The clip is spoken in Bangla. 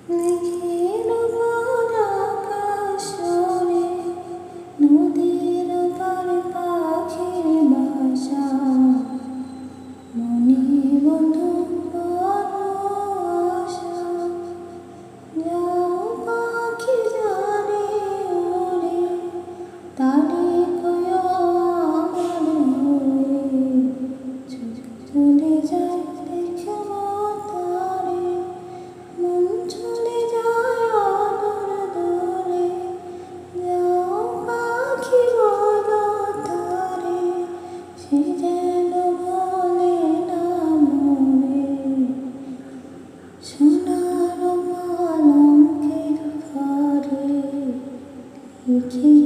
মেঘের উপর আকাশ ওড়ে, নদীর পাড়ে পাখির বাসা, মনে বন্ধু বড় আশা। যাও পাখি জানে ওরে, তারে কয়ো আমার হয়ে, চলে যায় দেখব তারে, মন চলে যায় অদূর দূরে। যাও পাখি বলো তারে, সে যেন বলে না মরে। সোনার পালঙ্কের ঘরে লিখে